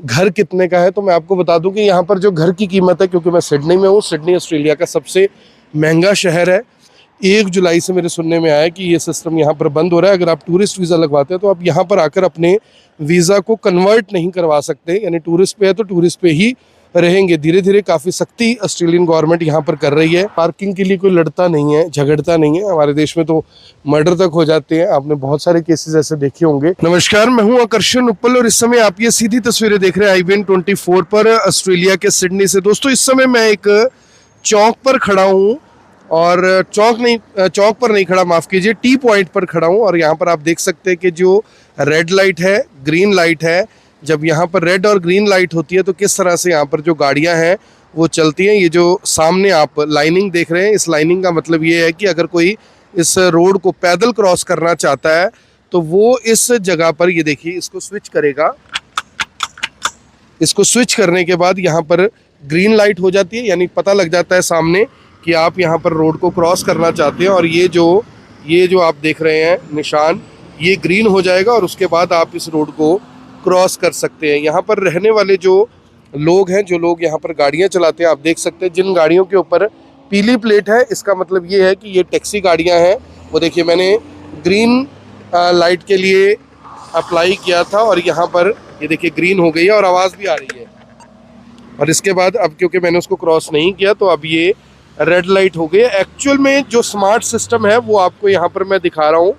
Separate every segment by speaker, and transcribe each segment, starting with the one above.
Speaker 1: घर कितने का है तो मैं आपको बता दूं कि यहाँ पर जो घर की कीमत है, क्योंकि मैं सिडनी में हूँ, सिडनी ऑस्ट्रेलिया का सबसे महंगा शहर है। 1 जुलाई से मेरे सुनने में आया कि ये सिस्टम यहाँ पर बंद हो रहा है। अगर आप टूरिस्ट वीज़ा लगवाते हैं तो आप यहाँ पर आकर अपने वीज़ा को कन्वर्ट नहीं करवा सकते, यानी टूरिस्ट पे है तो टूरिस्ट पे ही रहेंगे। धीरे धीरे काफ़ी सख्ती ऑस्ट्रेलियन गवर्नमेंट यहाँ पर कर रही है। पार्किंग के लिए कोई लड़ता नहीं है, झगड़ता नहीं है। हमारे देश में तो मर्डर तक हो जाते हैं, आपने बहुत सारे केसेस ऐसे देखे होंगे। नमस्कार, मैं हूँ आकर्षण उप्पल और इस समय आप ये सीधी तस्वीरें देख रहे हैं IBN 24 पर ऑस्ट्रेलिया के सिडनी से। दोस्तों, इस समय मैं एक चौक पर खड़ा हूँ और चौक पर नहीं खड़ा, माफ़ कीजिए, टी पॉइंट पर खड़ा हूँ। और यहाँ पर आप देख सकते हैं कि जो रेड लाइट है, ग्रीन लाइट है, जब यहाँ पर रेड और ग्रीन लाइट होती है तो किस तरह से यहाँ पर जो गाड़ियाँ हैं वो चलती हैं। ये जो सामने आप लाइनिंग देख रहे हैं, इस लाइनिंग का मतलब ये है कि अगर कोई इस रोड को पैदल क्रॉस करना चाहता है तो वो इस जगह पर, ये देखिए, इसको स्विच करेगा। इसको स्विच करने के बाद यहाँ पर ग्रीन लाइट हो जाती है, यानी पता लग जाता है सामने कि आप यहाँ पर रोड को क्रॉस करना चाहते हैं। और ये जो आप देख रहे हैं निशान, ये ग्रीन हो जाएगा और उसके बाद आप इस रोड को क्रॉस कर सकते हैं। यहाँ पर रहने वाले जो लोग हैं, जो लोग यहाँ पर गाड़ियाँ चलाते हैं, आप देख सकते हैं जिन गाड़ियों के ऊपर पीली प्लेट है, इसका मतलब ये है कि ये टैक्सी गाड़ियाँ हैं। वो देखिए, मैंने ग्रीन लाइट के लिए अप्लाई किया था और यहाँ पर ये देखिए ग्रीन हो गई है और आवाज़ भी आ रही है। और इसके बाद अब क्योंकि मैंने उसको क्रॉस नहीं किया तो अब ये रेड लाइट हो गई है। एक्चुअल में जो स्मार्ट सिस्टम है वो आपको यहाँ पर मैं दिखा रहा हूँ।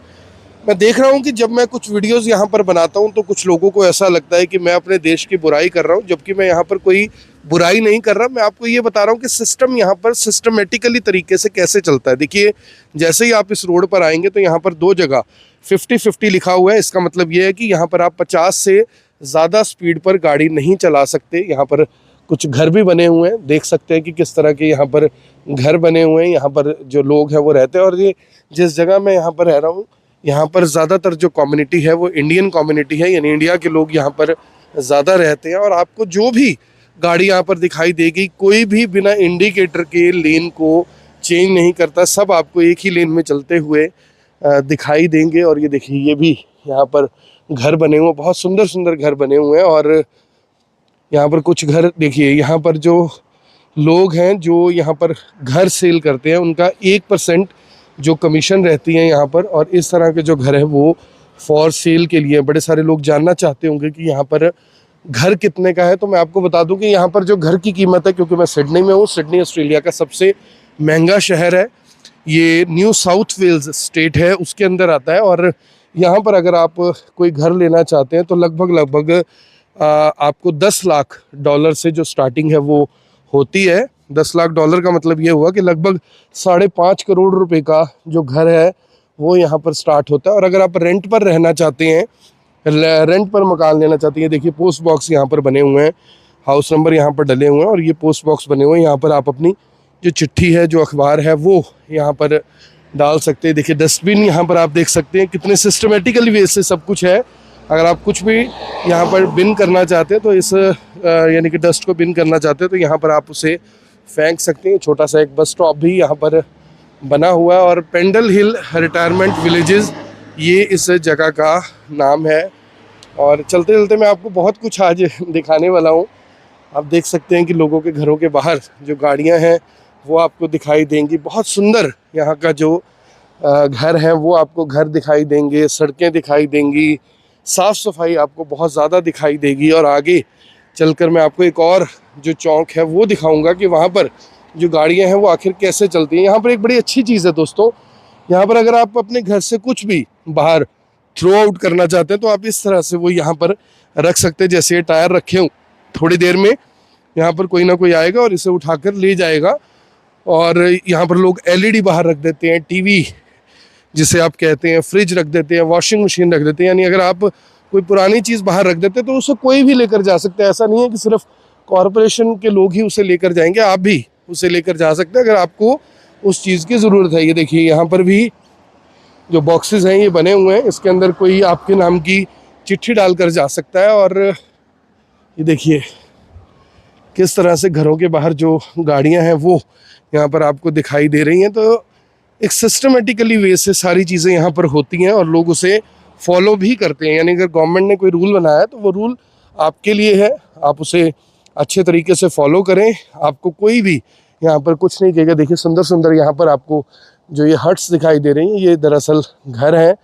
Speaker 1: मैं देख रहा हूँ कि जब मैं कुछ वीडियोस यहाँ पर बनाता हूँ तो कुछ लोगों को ऐसा लगता है कि मैं अपने देश की बुराई कर रहा हूँ, जबकि मैं यहाँ पर कोई बुराई नहीं कर रहा। मैं आपको ये बता रहा हूँ कि सिस्टम यहाँ पर सिस्टमेटिकली तरीके से कैसे चलता है। देखिए, जैसे ही आप इस रोड पर आएंगे तो यहाँ पर 2 जगह 50-50 लिखा हुआ है। इसका मतलब ये है कि यहाँ पर आप 50 से ज़्यादा स्पीड पर गाड़ी नहीं चला सकते। यहाँ पर कुछ घर भी बने हुए हैं, देख सकते हैं कि किस तरह के यहाँ पर घर बने हुए हैं। यहाँ पर जो लोग हैं वो रहते हैं। और ये जिस जगह मैं यहाँ पर रह रहा हूँ, यहाँ पर ज़्यादातर जो कम्युनिटी है वो इंडियन कम्युनिटी है, यानी इंडिया के लोग यहाँ पर ज़्यादा रहते हैं। और आपको जो भी गाड़ी यहाँ पर दिखाई देगी, कोई भी बिना इंडिकेटर के लेन को चेंज नहीं करता, सब आपको एक ही लेन में चलते हुए दिखाई देंगे। और ये देखिए, ये भी यहाँ पर घर बने हुए, बहुत सुंदर सुंदर घर बने हुए हैं। और यहाँ पर कुछ घर देखिए, यहाँ पर जो लोग हैं जो यहाँ पर घर सेल करते हैं, उनका 1% जो कमीशन रहती है यहाँ पर। और इस तरह के जो घर है वो फॉर सेल के लिए। बड़े सारे लोग जानना चाहते होंगे कि यहाँ पर घर कितने का है, तो मैं आपको बता दूं कि यहाँ पर जो घर की कीमत है, क्योंकि मैं सिडनी में हूँ, सिडनी ऑस्ट्रेलिया का सबसे महंगा शहर है। ये न्यू साउथ वेल्स स्टेट है, उसके अंदर आता है। और यहाँ पर अगर आप कोई घर लेना चाहते हैं तो लगभग आपको $10 लाख से जो स्टार्टिंग है वो होती है। $10 लाख का मतलब ये हुआ कि लगभग 5.5 करोड़ रुपए का जो घर है वो यहाँ पर स्टार्ट होता है। और अगर आप रेंट पर रहना चाहते हैं, रेंट पर मकान लेना चाहते हैं, देखिए पोस्ट बॉक्स यहाँ पर बने हुए हैं, हाउस नंबर यहाँ पर डले हुए हैं और ये पोस्ट बॉक्स बने हुए हैं। यहाँ पर आप अपनी जो चिट्ठी है, जो अखबार है, वो यहाँ पर डाल सकते हैं। देखिए, डस्टबिन यहाँ पर आप देख सकते हैं, कितने सिस्टमेटिकली वे से सब कुछ है। अगर आप कुछ भी यहाँ पर बिन करना चाहते हैं तो इस यानी कि डस्ट को बिन करना चाहते हैं तो यहाँ पर आप उसे फेंक सकते हैं। छोटा सा एक बस स्टॉप भी यहाँ पर बना हुआ है। और पेंडल हिल रिटायरमेंट विलेजेस, ये इस जगह का नाम है। और चलते चलते मैं आपको बहुत कुछ आज दिखाने वाला हूँ। आप देख सकते हैं कि लोगों के घरों के बाहर जो गाड़ियाँ हैं वो आपको दिखाई देंगी। बहुत सुंदर यहाँ का जो घर है वो आपको घर दिखाई देंगे, सड़कें दिखाई देंगी, साफ़ सफाई आपको बहुत ज़्यादा दिखाई देगी। और आगे चलकर मैं आपको एक और जो चौक है वो दिखाऊंगा कि वहाँ पर जो गाड़ियाँ हैं वो आखिर कैसे चलती हैं। यहाँ पर एक बड़ी अच्छी चीज़ है दोस्तों, यहाँ पर अगर आप अपने घर से कुछ भी बाहर थ्रो आउट करना चाहते हैं तो आप इस तरह से वो यहाँ पर रख सकते हैं। जैसे ये टायर रखे हों, थोड़ी देर में यहाँ पर कोई ना कोई आएगा और इसे उठाकर ले जाएगा। और यहाँ पर लोग LED बाहर रख देते हैं, TV जिसे आप कहते हैं, फ्रिज रख देते हैं, वॉशिंग मशीन रख देते हैं। यानी अगर आप कोई पुरानी चीज़ बाहर रख देते हैं तो उसे कोई भी लेकर जा सकते हैं। ऐसा नहीं है कि सिर्फ कॉरपोरेशन के लोग ही उसे लेकर जाएंगे, आप भी उसे लेकर जा सकते हैं अगर आपको उस चीज़ की ज़रूरत है। ये देखिए, यहाँ पर भी जो बॉक्सेस हैं ये बने हुए हैं, इसके अंदर कोई आपके नाम की चिट्ठी डालकर जा सकता है। और ये देखिए किस तरह से घरों के बाहर जो गाड़ियाँ हैं वो यहाँ पर आपको दिखाई दे रही हैं। तो एक सिस्टमेटिकली वे से सारी चीज़ें यहाँ पर होती हैं और लोग उसे फॉलो भी करते हैं। यानी अगर गवर्नमेंट ने कोई रूल बनाया है तो वो रूल आपके लिए है, आप उसे अच्छे तरीके से फॉलो करें। आपको कोई भी यहाँ पर कुछ नहीं कहेगा। देखिए सुंदर सुंदर यहाँ पर आपको जो ये हट्स दिखाई दे रही हैं, ये दरअसल घर हैं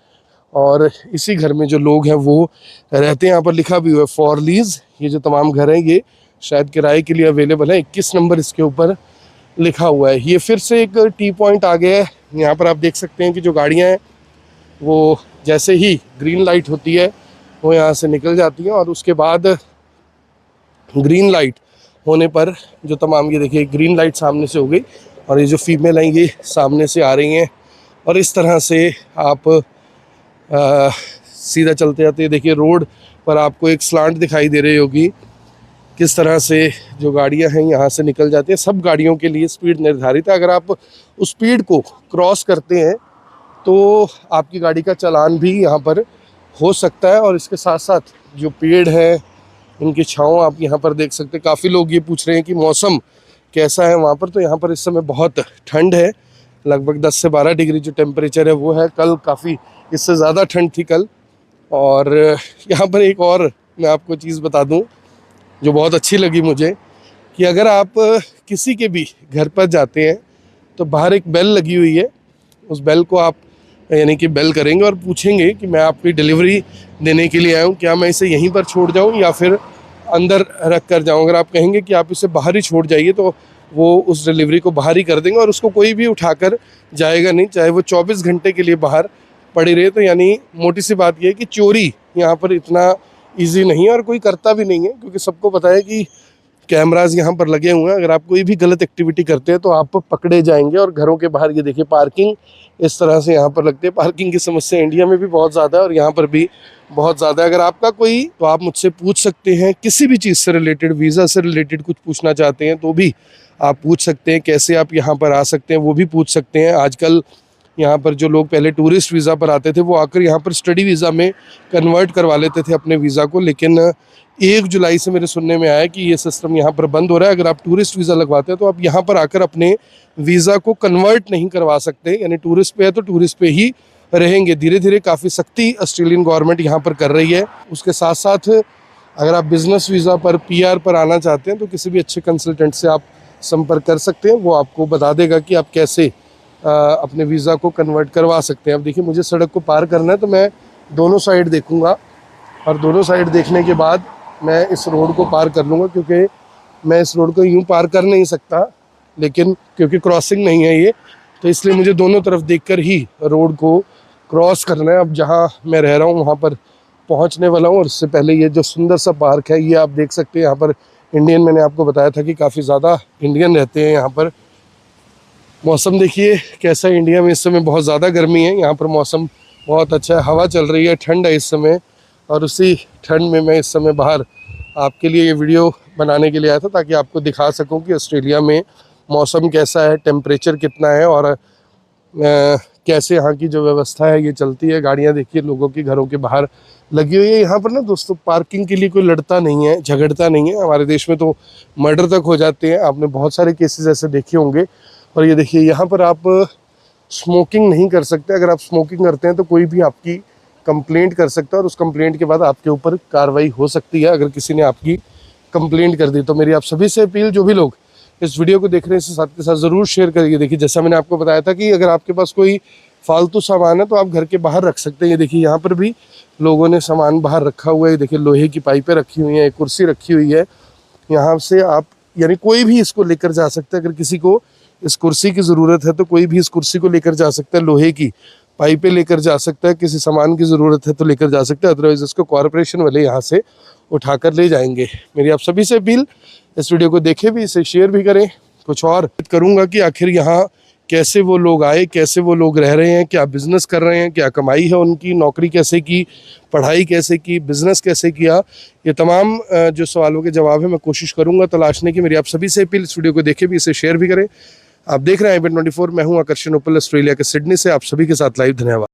Speaker 1: और इसी घर में जो लोग हैं वो रहते हैं। यहाँ पर लिखा भी हुआ है फॉर लीज। ये जो तमाम घर हैं ये शायद किराए के लिए अवेलेबल है। 21 नंबर इसके ऊपर लिखा हुआ है। ये फिर से एक टी पॉइंट आ गया है। यहाँ पर आप देख सकते हैं कि जो गाड़ियाँ हैं वो जैसे ही ग्रीन लाइट होती है वो यहाँ से निकल जाती हैं और उसके बाद ग्रीन लाइट होने पर जो तमाम, ये देखिए ग्रीन लाइट सामने से हो गई और ये जो फीमेल हैं ये सामने से आ रही हैं और इस तरह से आप सीधा चलते जाते देखिए रोड पर आपको एक स्लांट दिखाई दे रही होगी, किस तरह से जो गाड़ियां हैं यहाँ से निकल जाती हैं। सब गाड़ियों के लिए स्पीड निर्धारित है। अगर आप उस स्पीड को क्रॉस करते हैं तो आपकी गाड़ी का चालान भी यहाँ पर हो सकता है। और इसके साथ साथ जो पेड़ है इनकी छाँव आप यहाँ पर देख सकते हैं। काफ़ी लोग ये पूछ रहे हैं कि मौसम कैसा है वहाँ पर, तो यहाँ पर इस समय बहुत ठंड है, लगभग 10 से 12 डिग्री जो टेम्परेचर है वो है। कल काफ़ी इससे ज़्यादा ठंड थी कल। और यहाँ पर एक और मैं आपको चीज़ बता दूँ जो बहुत अच्छी लगी मुझे, कि अगर आप किसी के भी घर पर जाते हैं तो बाहर एक बेल लगी हुई है, उस बेल को आप यानी कि बेल करेंगे और पूछेंगे कि मैं आपकी डिलीवरी देने के लिए आया हूँ, क्या मैं इसे यहीं पर छोड़ जाऊँ या फिर अंदर रख कर जाऊँ। अगर आप कहेंगे कि आप इसे बाहर ही छोड़ जाइए तो वो उस डिलीवरी को बाहर ही कर देंगे और उसको कोई भी उठाकर जाएगा नहीं, चाहे वो 24 घंटे के लिए बाहर पड़ी रहे। तो यानी मोटी सी बात यह है कि चोरी यहाँ पर इतना ईजी नहीं है और कोई करता भी नहीं है, क्योंकि सबको पता है कि कैमराज यहाँ पर लगे हुए हैं। अगर आप कोई भी गलत एक्टिविटी करते हैं तो आप पकड़े जाएंगे। और घरों के बाहर ये देखिए पार्किंग इस तरह से यहाँ पर लगती है। पार्किंग की समस्या इंडिया में भी बहुत ज़्यादा है और यहाँ पर भी बहुत ज़्यादा है। अगर आपका कोई, तो आप मुझसे पूछ सकते हैं किसी भी चीज़ से रिलेटेड, वीज़ा से रिलेटेड कुछ पूछना चाहते हैं तो भी आप पूछ सकते हैं। कैसे आप यहाँ पर आ सकते हैं वो भी पूछ सकते हैं। आजकल यहाँ पर जो लोग पहले टूरिस्ट वीज़ा पर आते थे वो आकर यहाँ पर स्टडी वीज़ा में कन्वर्ट करवा लेते थे अपने वीज़ा को, लेकिन 1 जुलाई से मेरे सुनने में आया कि ये सिस्टम यहाँ पर बंद हो रहा है। अगर आप टूरिस्ट वीज़ा लगवाते हैं तो आप यहाँ पर आकर अपने वीज़ा को कन्वर्ट नहीं करवा सकते, यानी टूरिस्ट पे है तो टूरिस्ट पे ही रहेंगे। धीरे धीरे काफ़ी सख्ती ऑस्ट्रेलियन गवर्नमेंट यहाँ पर कर रही है। उसके साथ साथ अगर आप बिज़नेस वीज़ा पर, PR पर आना चाहते हैं तो किसी भी अच्छे कंसल्टेंट से आप संपर्क कर सकते हैं। वो आपको बता देगा कि आप कैसे अपने वीज़ा को कन्वर्ट करवा सकते हैं। अब देखिए मुझे सड़क को पार करना है तो मैं दोनों साइड देखूंगा और दोनों साइड देखने के बाद मैं इस रोड को पार कर लूँगा, क्योंकि मैं इस रोड को यूं पार कर नहीं सकता, लेकिन क्योंकि क्रॉसिंग नहीं है ये, तो इसलिए मुझे दोनों तरफ देखकर ही रोड को क्रॉस करना है। अब जहाँ मैं रह रहा हूँ वहाँ पर पहुँचने वाला हूँ और इससे पहले ये जो सुंदर सा पार्क है ये आप देख सकते हैं। यहाँ पर इंडियन, मैंने आपको बताया था कि काफ़ी ज़्यादा इंडियन रहते हैं यहाँ पर। मौसम देखिए कैसा है इंडिया में इस समय, बहुत ज़्यादा गर्मी है। यहाँ पर मौसम बहुत अच्छा है, हवा चल रही है, ठंड है इस समय। और उसी ठंड में मैं इस समय बाहर आपके लिए ये वीडियो बनाने के लिए आया था ताकि आपको दिखा सकूं कि ऑस्ट्रेलिया में मौसम कैसा है, टेम्परेचर कितना है और कैसे यहाँ की जो व्यवस्था है ये चलती है। गाड़ियाँ देखिए लोगों की घरों के बाहर लगी हुई है। यहाँ पर ना दोस्तों पार्किंग के लिए कोई लड़ता नहीं है, झगड़ता नहीं है। हमारे देश में तो मर्डर तक हो जाते हैं, आपने बहुत सारे केसेस ऐसे देखे होंगे। और ये देखिए यहाँ पर आप स्मोकिंग नहीं कर सकते। अगर आप स्मोकिंग करते हैं तो कोई भी आपकी कंप्लेंट कर सकता है और उस कंप्लेंट के बाद आपके ऊपर कार्रवाई हो सकती है अगर किसी ने आपकी कंप्लेंट कर दी। तो मेरी आप सभी से अपील, जो भी लोग इस वीडियो को देख रहे हैं इसे साथ के साथ ज़रूर शेयर करिए। देखिए जैसा मैंने आपको बताया था कि अगर आपके पास कोई फालतू सामान है तो आप घर के बाहर रख सकते हैं। ये देखिए यहाँ पर भी लोगों ने सामान बाहर रखा हुआ है। देखिए लोहे की पाइपें रखी हुई हैं, एक कुर्सी रखी हुई है। यहाँ से आप यानी कोई भी इसको लेकर जा सकता है। अगर किसी को इस कुर्सी की ज़रूरत है तो कोई भी इस कुर्सी को लेकर जा सकता है, लोहे की पाइपें लेकर जा सकता है। किसी सामान की ज़रूरत है तो लेकर जा सकता है, अदरवाइज़ इसको कॉरपोरेशन वाले यहाँ से उठाकर ले जाएंगे। मेरी आप सभी से अपील, इस वीडियो को देखें भी, इसे शेयर भी करें। कुछ और करूँगा कि आखिर यहाँ कैसे वो लोग आए, कैसे वो लोग रह रहे हैं, क्या बिज़नेस कर रहे हैं, क्या कमाई है उनकी, नौकरी कैसे की, पढ़ाई कैसे की, बिज़नेस कैसे किया, ये तमाम जो सवालों के जवाब है मैं कोशिश करूँगा तलाशने की। मेरी आप सभी से अपील, इस वीडियो को देखें भी, इसे शेयर भी करें। आप देख रहे हैं IBN24, मैं हूं आकर्षण उपल, ऑस्ट्रेलिया के सिडनी से आप सभी के साथ लाइव। धन्यवाद।